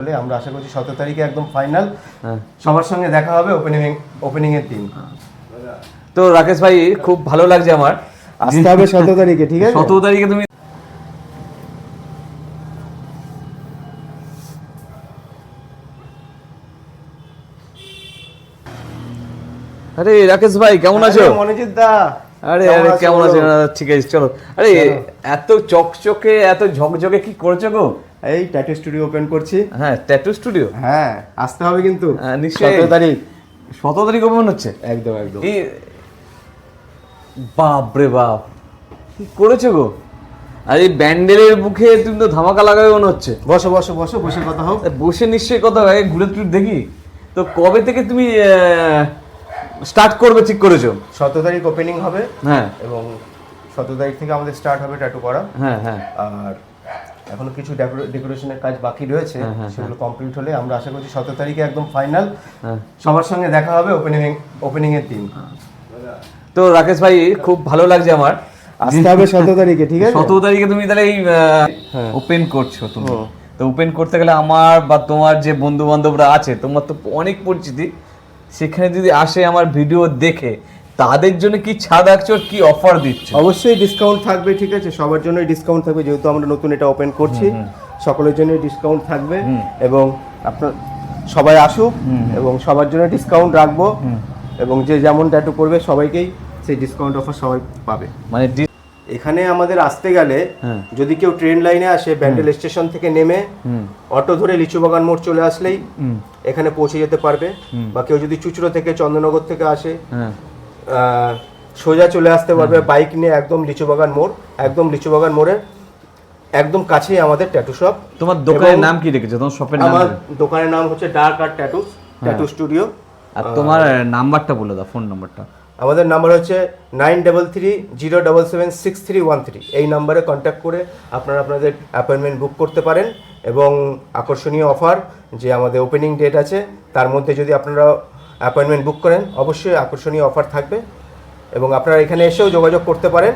আমরা আশা করছি 17 তারিখে একদম ফাইনাল সবার সঙ্গে দেখা হবে ওপেনিং এর দিন। তো রাকেশ ভাই খুব ভালো লাগছে আমার, আসতে হবে 17 তারিখে, ঠিক আছে? 17 তারিখে তুমি আরে রাকেশ ভাই কেমন আছো? মনোজিৎ দা, আরে আরে কেমন আছো? ঠিক আছে চলো। আরে এত চকচকে এত ঝকঝকে কি করছো গো? এই ট্যাটু স্টুডিও ওপেন করছি। হ্যাঁ ট্যাটু স্টুডিও, হ্যাঁ আসতে হবে কিন্তু নিশ্চয়ই। 17 তারিখ 17 তারিখ ওপেন হচ্ছে একদম একদম। এই বাপ রে বাপ, কি করেছো গো? আর এই ব্যান্ডেলের মুখে তুমি তো ধামাকা লাগাবে মনে হচ্ছে। বসো বসো বসো, বসে কথা হোক। বসে নিশ্চয়ই কথা হয়, ঘুরে টুরে দেখি। তো কবে থেকে তুমি স্টার্ট করবে ঠিক করেছো? 17 তারিখ ওপেনিং হবে, হ্যাঁ এবং 17 তারিখ থেকে আমাদের স্টার্ট হবে ট্যাটু করা। হ্যাঁ হ্যাঁ আর এখনো কিছু ডেকোরেশনের কাজ বাকি রয়েছে, সেগুলো কমপ্লিট হলে আমরা আশা করছি 17 তারিখে একদম ফাইনাল সবার সঙ্গে দেখা হবে ওপেনিং এর দিন। তো রাকেশ ভাই খুব ভালো লাগছে আমার, আসতে হবে 17 তারিখে, ঠিক আছে? 17 তারিখে তুমি তাহলে এই ওপেন করছো তুমি। তো ওপেন করতে গেলে আমার বা তোমার যে বন্ধু বান্ধবরা আছে, তোমার তো অনেক পরিচিতি, সেখানে যদি আসে আমার ভিডিও দেখে, তাদের জন্য কি ছাড় রাখছো, কি অফার দিচ্ছ? অবশ্যই ডিসকাউন্ট থাকবে, ঠিক আছে? সবার জন্যই ডিসকাউন্ট থাকবে, যেহেতু আমরা নতুন এটা ওপেন করছি, সকলের জন্যই ডিসকাউন্ট থাকবে। এবং আপনার সবাই আসুক, এবং সবার জন্য ডিসকাউন্ট রাখবো, এবং যে যেমন ট্যাটু করবে সবাইকেই সেই ডিসকাউন্ট অফার সবাই পাবে। মানে এখানে আমাদের আসতে গেলে যদি কেউ ট্রেন লাইনে আসে, ব্যান্ডেল স্টেশন থেকে নেমে অটো ধরে লিচুবাগান মোড় চলে আসলেই এখানে পৌঁছে যেতে পারবে। বা কেউ যদি চুচড়ো থেকে চন্দননগর থেকে আসে, সোজা চলে আসতে পারবে বাইক নিয়ে একদম লিচুবাগান মোড়, একদম লিচুবাগান মোড়ের একদম কাছেই আমাদের ট্যাটু শপ। তোমার দোকানের নাম কি রেখেছো? তোমার শপের নাম? আমার দোকানের নাম হচ্ছে ডার্ক আর্ট ট্যাটু স্টুডিও। আর তোমার নাম্বারটা বলে দাও, ফোন নাম্বারটা। আমাদের নাম্বার হচ্ছে 9330776313। এই নাম্বারে কন্ট্যাক্ট করে আপনারা আপনাদের অ্যাপয়েন্টমেন্ট বুক করতে পারেন। এবং আকর্ষণীয় অফার যে আমাদের ওপেনিং ডেট আছে, তার মধ্যে যদি আপনারা অ্যাপয়েন্টমেন্ট বুক করেন, অবশ্যই আকর্ষণীয় অফার থাকবে। এবং আপনারা এখানে এসেও যোগাযোগ করতে পারেন।